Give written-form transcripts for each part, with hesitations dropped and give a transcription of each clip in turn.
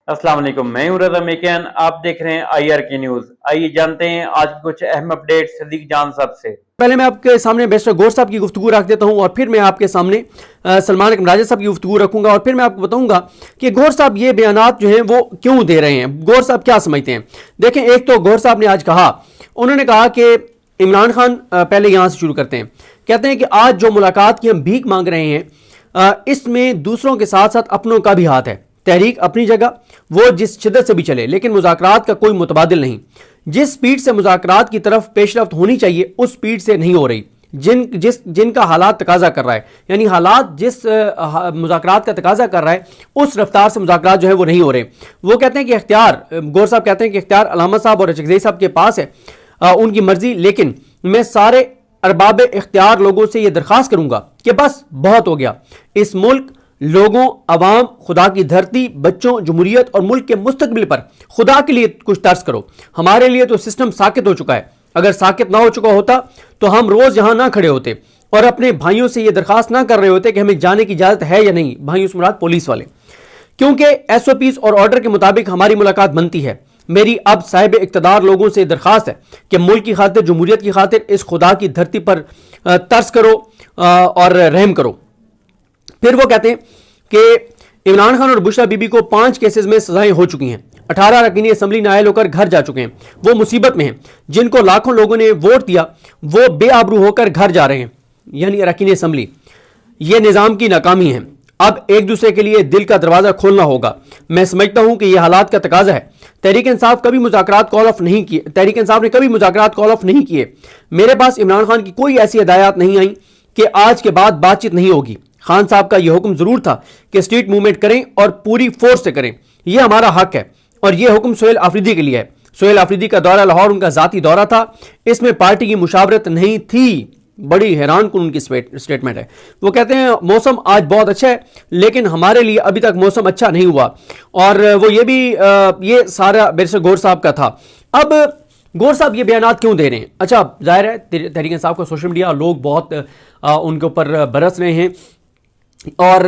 अस्सलाम वालेकुम, मैं हूं रज़ा मेकियान। आप देख रहे हैं IR की न्यूज। आइए जानते हैं आज की कुछ अहम अपडेट सदीक जान साहब से। पहले मैं आपके सामने बैरिस्टर गौर साहब की गुफ्तगू रख देता हूं और फिर मैं आपके सामने सलमान अकरम राजा साहब की गुफ्तगू रखूंगा और फिर मैं आपको बताऊंगा कि गौर साहब ये बयानात जो हैं वो क्यों दे रहे हैं, गौर साहब क्या समझते हैं। देखें, एक तो गौर साहब ने आज कहा, उन्होंने कहा कि इमरान खान, पहले यहां से शुरू करते हैं, कहते हैं कि आज जो मुलाकात की हम भीख मांग रहे हैं इसमें दूसरों के साथ साथ अपनों का भी हाथ है। तहरीक अपनी जगह, वो जिस शिद्दत से भी चले, लेकिन मुज़ाकरात का कोई मुतबादिल नहीं। जिस स्पीड से मुज़ाकरात की तरफ पेशरफ्त होनी चाहिए उस स्पीड से नहीं हो रही, जिनका हालात तकाजा कर रहा है, यानी हालात जिस मुज़ाकरात का तकाजा कर रहा है उस रफ्तार से मुज़ाकरात जो है वो नहीं हो रहे। वो कहते हैं कि इख्तियार, गौर साहब कहते हैं कि इख्तियार अलामा साहब और चकज़ई साहब के पास है, उनकी मर्जी, लेकिन मैं सारे अरबाब इख्तियार लोगों से ये दरख्वास्त करूंगा कि बस बहुत हो गया। इस मुल्क, लोगों, अवाम, खुदा की धरती, बच्चों, जमहूरियत और मुल्क के मुस्तकबिल पर खुदा के लिए कुछ तर्स करो। हमारे लिए तो सिस्टम साकित हो चुका है, अगर साकित ना हो चुका होता तो हम रोज यहां ना खड़े होते और अपने भाइयों से ये दरखास्त ना कर रहे होते कि हमें जाने की इजाजत है या नहीं, भाइयों से मुराद पुलिस वाले, क्योंकि SOPs और ऑर्डर के मुताबिक हमारी मुलाकात बनती है। मेरी अब साहिब इक़्तिदार लोगों से दरखास्त है कि मुल्क की खातिर, जमहूरियत की खातिर इस खुदा की धरती पर तर्स करो और रहम करो। फिर वो कहते हैं कि इमरान खान और बुशरा बीबी को 5 केसेस में सजाएं हो चुकी हैं, 18 अरकानी असम्बली नायल होकर घर जा चुके हैं, वो मुसीबत में हैं। जिनको लाखों लोगों ने वोट दिया वो बेआबरू होकर घर जा रहे हैं, यानी अरकानी असम्बली। ये निज़ाम की नाकामी है। अब एक दूसरे के लिए दिल का दरवाज़ा खोलना होगा। मैं समझता हूं कि यह हालात का तकाजा है। तहरीक इंसाफ कभी मुज़ाकरात कॉल ऑफ नहीं किए, तहरीक इंसाफ ने कभी मुज़ाकरात कॉल ऑफ नहीं किए। मेरे पास इमरान खान की कोई ऐसी हिदायत नहीं आई कि आज के बाद बातचीत नहीं होगी। खान साहब का यह हुक्म जरूर था कि स्ट्रीट मूवमेंट करें और पूरी फोर्स से करें, यह हमारा हक है, और यह हुक्म सोहेल आफरीदी के लिए है। सोहेल आफरीदी का दौरा लाहौर उनका जाती दौरा था, इसमें पार्टी की मुशावरत नहीं थी। बड़ी हैरान कुन उनकी स्टेटमेंट है। वो कहते हैं मौसम आज बहुत अच्छा है, लेकिन हमारे लिए अभी तक मौसम अच्छा नहीं हुआ। और वो ये भी ये सारा बैरिस्टर गौर साहब का था। अब गौर साहब ये बयानात क्यों दे रहे हैं? अच्छा, जाहिर है तहरीक इंसाफ का सोशल मीडिया लोग बहुत उनके ऊपर बरस रहे हैं, और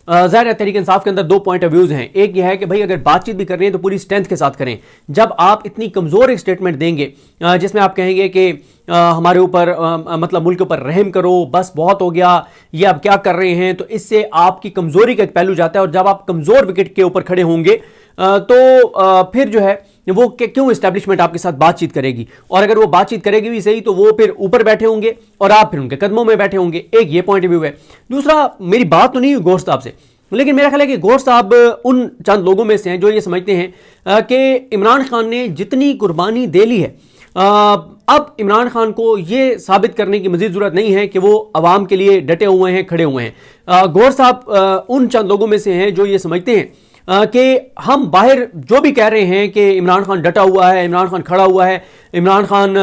ज़ाहिर है तहरीक इंसाफ के अंदर 2 पॉइंट ऑफ व्यूज़ हैं। एक यह है कि भाई अगर बातचीत भी कर रहे हैं तो पूरी स्ट्रेंथ के साथ करें। जब आप इतनी कमज़ोर एक स्टेटमेंट देंगे जिसमें आप कहेंगे कि हमारे ऊपर मतलब मुल्क के ऊपर रहम करो, बस बहुत हो गया, ये आप क्या कर रहे हैं, तो इससे आपकी कमज़ोरी का एक पहलू जाता है। और जब आप कमज़ोर विकेट के ऊपर खड़े होंगे तो फिर जो है वो क्यों इस्टेब्लिशमेंट आपके साथ बातचीत करेगी, और अगर वो बातचीत करेगी भी सही तो वो फिर ऊपर बैठे होंगे और आप फिर उनके कदमों में बैठे होंगे। एक ये पॉइंट ऑफ व्यू है। दूसरा, मेरी बात तो नहीं हुई गौर साहब से, लेकिन मेरा ख्याल है कि गौर साहब उन चंद लोगों में से हैं जो ये समझते हैं कि इमरान खान ने जितनी कुर्बानी दे ली है, अब इमरान खान को ये साबित करने की मजीद जरूरत नहीं है कि वो अवाम के लिए डटे हुए हैं, खड़े हुए हैं। गौर साहब उन चंद लोगों में से हैं जो ये समझते हैं कि हम बाहर जो भी कह रहे हैं कि इमरान खान डटा हुआ है, इमरान खान खड़ा हुआ है, इमरान खान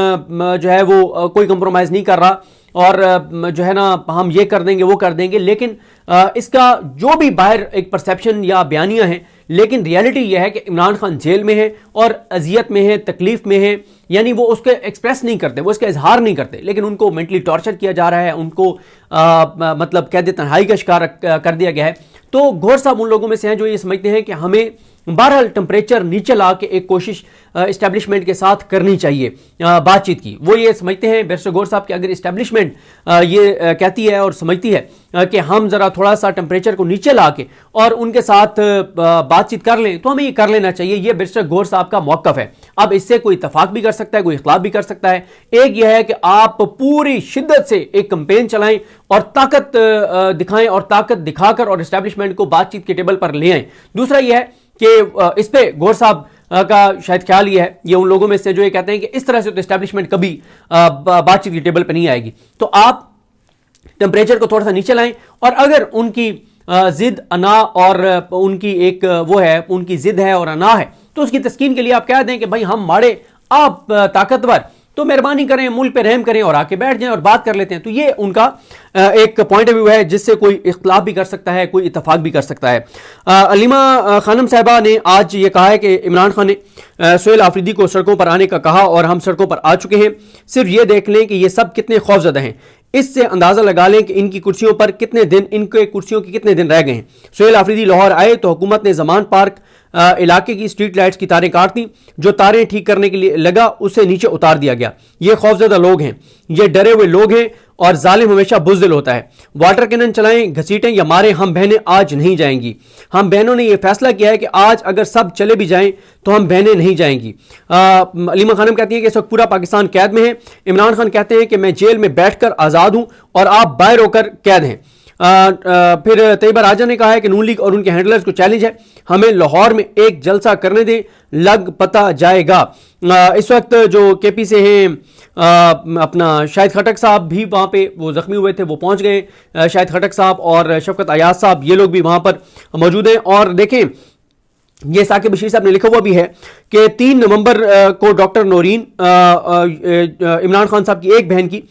जो है वो कोई कंप्रोमाइज़ नहीं कर रहा, और जो है ना हम ये कर देंगे वो कर देंगे, लेकिन इसका जो भी बाहर एक परसेप्शन या बयानियां हैं, लेकिन रियलिटी यह है कि इमरान खान जेल में है और अजियत में है, तकलीफ में है। यानी वो उसके एक्सप्रेस नहीं करते, वो इसका इजहार नहीं करते, लेकिन उनको मेंटली टॉर्चर किया जा रहा है, उनको मतलब कैद तन्हाई का शिकार कर दिया गया है। तो गौर साहब उन लोगों में से हैं जो ये समझते हैं कि हमें बहरहाल टेम्परेचर नीचे ला के एक कोशिश इस्टेब्लिशमेंट के साथ करनी चाहिए बातचीत की। वो ये समझते हैं बैरिस्टर गौर साहब कि अगर इस्टेब्लिशमेंट ये कहती है और समझती है कि हम ज़रा थोड़ा सा टेम्परेचर को नीचे ला के और उनके साथ बातचीत कर लें, तो हमें ये कर लेना चाहिए। ये बैरिस्टर गौर साहब का मौक़िफ़ है। अब इससे कोई इत्तफाक भी कर सकता है, कोई इख्तिलाफ भी कर सकता है। एक यह है कि आप पूरी शिद्दत से एक कैंपेन चलाएं और ताकत दिखाएं, और ताकत दिखाकर और इस्टेब्लिशमेंट को बातचीत के टेबल पर ले आएं। दूसरा यह है कि इस पे गौर साहब का शायद ख्याल ये है, ये उन लोगों में से जो ये कहते हैं कि इस तरह से तो एस्टेब्लिशमेंट कभी बातचीत की टेबल पर नहीं आएगी, तो आप टेम्परेचर को थोड़ा सा नीचे लाएं, और अगर उनकी जिद अना और उनकी एक वो है, उनकी जिद है और अना है, तो उसकी तस्कीन के लिए आप कह दें कि भाई हम माड़े, आप ताकतवर, तो मेहरबानी करें, मुल्क पे रहम करें और आके बैठ जाएं और बात कर लेते हैं। तो ये उनका एक पॉइंट ऑफ व्यू है जिससे कोई इख्तिलाफ भी कर सकता है, कोई इत्तफाक भी कर सकता है। अलीमा खानम साहिबा ने आज ये कहा है कि इमरान खान ने सोहेल आफरीदी को सड़कों पर आने का कहा और हम सड़कों पर आ चुके हैं। सिर्फ ये देख लें कि ये सब कितने खौफजदा हैं, इससे अंदाजा लगा लें कि इनकी कुर्सियों की कितने दिन रह गए हैं। सोहेल आफरीदी लाहौर आए तो हुकूमत ने जमान पार्क इलाके की स्ट्रीट लाइट्स की तारें काट दी। जो तारें ठीक करने के लिए लगा उसे नीचे उतार दिया गया। ये खौफजदा लोग हैं, ये डरे हुए लोग हैं और जालिम हमेशा बुज़दिल होता है। वाटर कैनन चलाएं, घसीटें या मारें, हम बहनें आज नहीं जाएंगी। हम बहनों ने यह फैसला किया है कि आज अगर सब चले भी जाएं तो हम बहनें नहीं जाएंगी। अलीमा खानम कहती हैं कि इस वक्त पूरा पाकिस्तान कैद में है। इमरान खान कहते हैं कि मैं जेल में बैठकर आज़ाद हूं और आप बाहर होकर कैद हैं। फिर तैयबा राजा ने कहा है कि नून लीग और उनके हैंडलर्स को चैलेंज है, हमें लाहौर में एक जलसा करने दें, लग पता जाएगा। इस वक्त जो केपी से हैं अपना शाहिद खटक साहब भी वहाँ पे वो ज़ख्मी हुए थे, वो पहुँच गए। शाहिद खटक साहब और शफकत अयाज साहब ये लोग भी वहाँ पर मौजूद हैं। और देखें ये साकिब बशीर साहब ने लिखा हुआ भी है कि 3 नवंबर को डॉक्टर नौरीन इमरान खान साहब की एक बहन की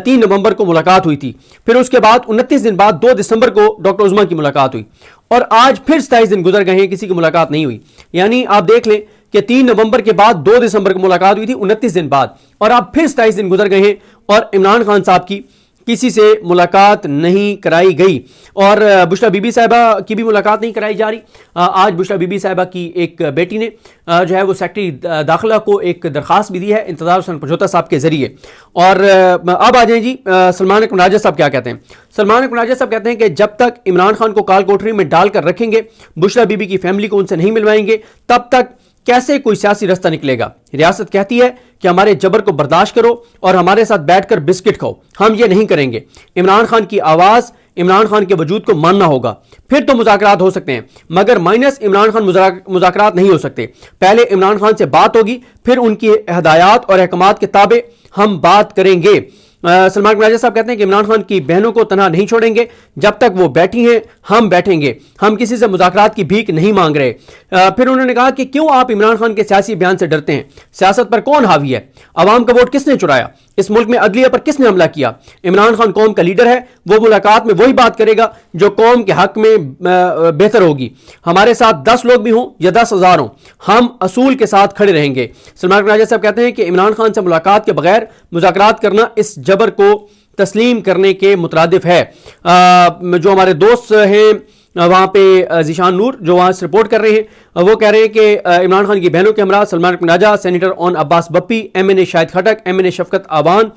3 नवंबर को मुलाकात हुई थी। फिर उसके बाद 29 दिन बाद 2 दिसंबर को डॉक्टर उज़मा की मुलाकात हुई और आज फिर 27 दिन गुजर गए हैं, किसी की मुलाकात नहीं हुई। यानी आप देख लें कि 3 नवंबर के बाद 2 दिसंबर को मुलाकात हुई थी 29 दिन बाद, और अब फिर 27 दिन गुजर गए हैं और इमरान खान साहब की किसी से मुलाकात नहीं कराई गई। और बुशरा बीबी साहिबा की भी मुलाकात नहीं कराई जा रही। आज बुशरा बीबी साहिबा की एक बेटी ने जो है वो सेक्रेटरी दाखिला को एक दरख्वास्त भी दी है इंतज़ार हुसैन पंजोता साहब के ज़रिए। और अब आ जाए जी सलमान अकरम राजा साहब क्या कहते हैं। सलमान अकरम राजा साहब कहते हैं कि जब तक इमरान खान को काल कोठरी में डालकर रखेंगे, बुशरा बीबी की फैमिली को उनसे नहीं मिलवाएंगे, तब तक कैसे कोई सियासी रास्ता निकलेगा। रियासत कहती है कि हमारे जबर को बर्दाश्त करो और हमारे साथ बैठकर बिस्किट खाओ, हम ये नहीं करेंगे। इमरान खान की आवाज़, इमरान खान के वजूद को मानना होगा, फिर तो मुज़ाकरात हो सकते हैं, मगर माइनस इमरान खान मुज़ाकरात नहीं हो सकते। पहले इमरान खान से बात होगी, फिर उनकी हदायत और अहकामात के ताबे हम बात करेंगे। सलमान राजा साहब कहते हैं कि इमरान खान की बहनों को तनहा नहीं छोड़ेंगे, जब तक वो बैठी हैं हम बैठेंगे, हम किसी से मुज़ाकरात की भीख नहीं मांग रहे। फिर उन्होंने कहा कि क्यों आप इमरान खान के सियासी बयान से डरते हैं, सियासत पर कौन हावी है, अवाम का वोट किसने चुराया, इस मुल्क में अदलिया पर किसने हमला किया। इमरान खान कौम का लीडर है, वो मुलाकात में वही बात करेगा जो कौम के हक में बेहतर होगी। हमारे साथ 10 लोग भी हों या 10,000 हों, हम असूल के साथ खड़े रहेंगे। सलमान राजा साहब कहते हैं कि इमरान खान से मुलाकात के बगैर मुज़ाकरात करना इस जबर को तस्लीम करने के मुतरादिफ है। जो हमारे दोस्त हैं वहाँ पे ज़ीशान नूर जो वहाँ से रिपोर्ट कर रहे हैं, वो कह रहे हैं कि इमरान खान की बहनों के हमरा Salman Raja, senator Aun Abbas Bappi, MNA Shahid Khattak, MNA Shafqat Awan,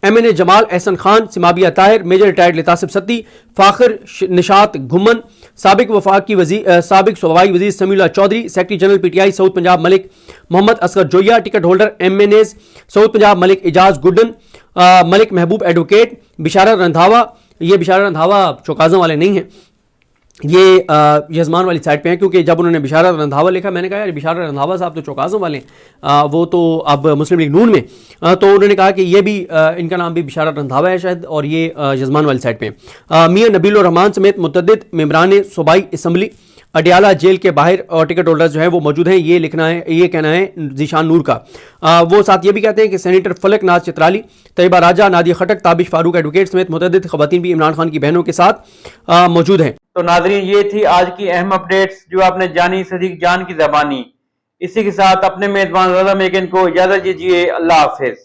MNA Jamal Ahsan Khan, Seemabia Tahir, major retired लितासिफ सत्ती, फाखिर निशात घुमन, साबिक वफाकी वज़ीर साबिक सूबाई वज़ीर Samiullah Chaudhry, secretary general PTI south Punjab Malik Mohammad Asghar Joya, ticket holder MNAs south Punjab Malik Ijaz Guddan, Malik Mehboob advocate, बिशारा Randhawa. ये बिशारा रंधावा चौकाज़ों वाले नहीं हैं, ये यजमान वाली साइड पे हैं, क्योंकि जब उन्होंने बिशारा रंधावा लिखा मैंने कहा यार बिशारा रंधावा साहब तो चौकाज़ों वाले हैं, वो तो अब मुस्लिम लीग नून में, तो उन्होंने कहा कि ये भी इनका नाम भी बिशारा रंधावा है शायद, और ये यजमान वाली साइड पे हैं। मियाँ नबील रहमान समेत मुतअद्दिद मेंबरान सूबाई असम्बली अडियाला जेल के बाहर और टिकट होल्डर्स जो है वो मौजूद हैं। ये लिखना है, ये कहना है ज़ीशान नूर का। वो साथ ये भी कहते हैं कि सेनेटर फलक नाज चित्राली, तैयबा राजा, नादिया खटक, ताबिश फारूक एडवोकेट समेत मुतअद्दिद ख़वातीन भी इमरान खान की बहनों के साथ मौजूद हैं। तो नाज़रीन ये थी आज की अहम अपडेट्स जो आपने जानी सदीक जान की ज़बानी। इसी के साथ अपने मेज़बान रज़ा मेकिन को इजाज़त दीजिए। अल्लाह हाफ़िज़।